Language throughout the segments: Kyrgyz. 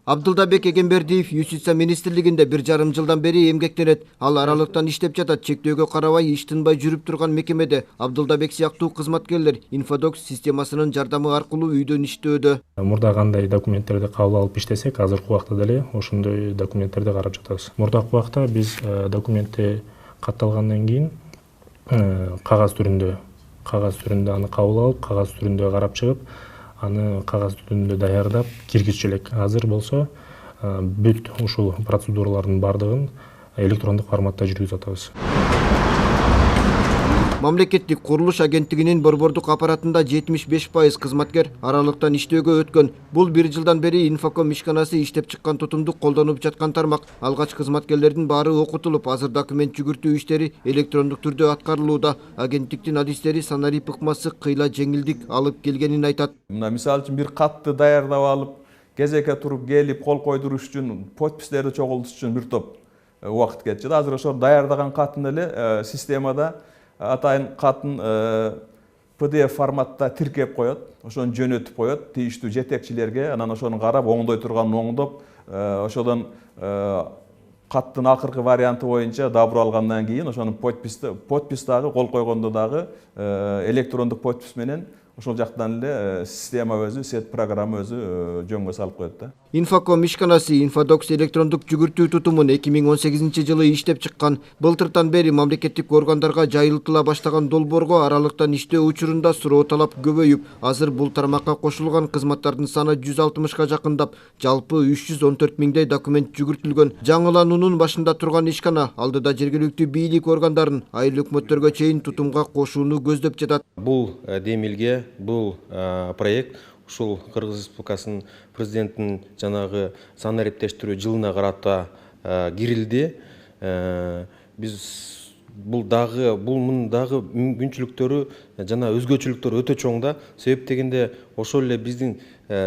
Абдылдабек Эгембердиев юстиция министрлигинде 1,5 жылдан бери эмгектенет. Ал аралыктан иштеп жатат. Чектөөгө карабай иш тынбай жүрүп турган мекемеде Абдылдабек сыяктуу кызматкерлер Infodocs системасынын жардамы аркылуу үйдөн иштөөдө. Мурда кандай документтерди кабыл алып иштесек, азыркы убакта деле ошондой документтерди карап жатабыз. Мурдакы убакта биз документти катталгандан кийин кагаз түрүндө аны кабыл алып, кагаз түрүндө карап чыгып, аны кагаз түрүндө даярдап киргизчү элек. Азыр болсо бүт ушул процедуралардын бардыгын электрондук форматта жүргүзүп атабыз. Мамлекеттик курулуш агенттигинин борбордук аппаратында 75% кызматкер аралыктан иштөөгө өткөн. Бул 1 жылдан бери инфоком ишканасы иштеп чыккан тутумду колдонуп жаткан тармак. Алгач кызматкерлердин баары окутулуп, азыр документ жүгүртүү иштери электрондук түрдө аткарылууда. Агенттиктин адистери санарип ыкмасы кыйла жеңилдик алып келгенин айтат. Мына мисалы үчүн бир катты даярдап алып, кезекке туруп келип кол койдуруш үчүн, подпистерди чогултуш үчүн бир топ убакыт кетчү. Азыр ошо даярдаган катын эле системада атайын катын PDF форматта тиркеп коет, ошону жөнөтүп коет, тийиштүү жетекчилерге, анан ошону карап, оңдой турганын оңдоп, ошодон каттын акыркы варианты боюнча дабыр алгандан кийин ошонун подпис дагы кол койгондо дагы электрондук подпис менен ошол жактан эле система өзү, СЭД программа өзү жөнгө салып коет да. Инфоком ишканасы Infodocs электрондук жүгүртүү тутумун 2018 жылы иштеп чыккан. Былтыртан бери мамлекеттик органдарга жайылтыла баштаган долбоорго аралыктан иштөө учурунда суроо талап көбөйүп, азыр бул тармакка кошулган кызматтардын саны 160га жакындап, жалпы 314 миңдей документ жүгүртүлгөн. Жаңылануунун башында турган ишкана алдыда жергиликтүү бийлик органдарын айыл өкмөттөргө чейин тутумга кошууну көздөп жатат. Бул демилге, бул проект ушул Кыргыз Республикасынын президентинин жанагы санариптештирүү жылына карата кирилди. Биз мунун дагы мүмкүнчүлүктөрү жана өзгөчөлүктөрү өтө чоң да. Себеп дегенде ошол эле биздин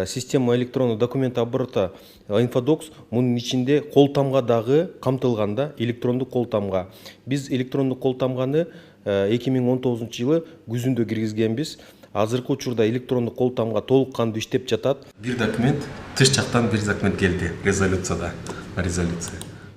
система электронный документ оборота Infodocs мунун ичинде кол тамга дагы камтылган да, электрондук кол тамга. Биз электрондук кол тамганы 2019 жылы күзүндө киргизгенбиз. Азыркы учурда электрондук кол тамга толук кандуу иштеп жатат. Бир документ тыш жактан бир документ келди резолюция.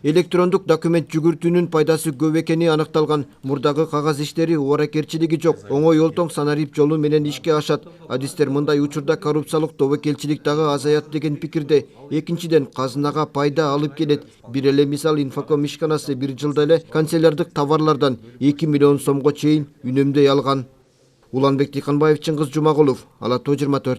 Электрондук документ жүгүртүүнүн пайдасы көп экени аныкталган. Мурдагы кагаз иштери ооракерчилиги жок. Оңой олтоң санарип жолу менен ишке ашат. Адистер мындай учурда коррупциялык тобокелчилик дагы азаят деген пикирде. Экинчиден, казынага пайда алып келет. Бир эле мисал, Инфоком ишканасы 1 жылда эле канцелярдык товарлардан 2 миллион сомго чейин үнөмдөй алган. Уланбек Тыйканбаев, Чыңгыз Жумагулов, Ала Тоо 24.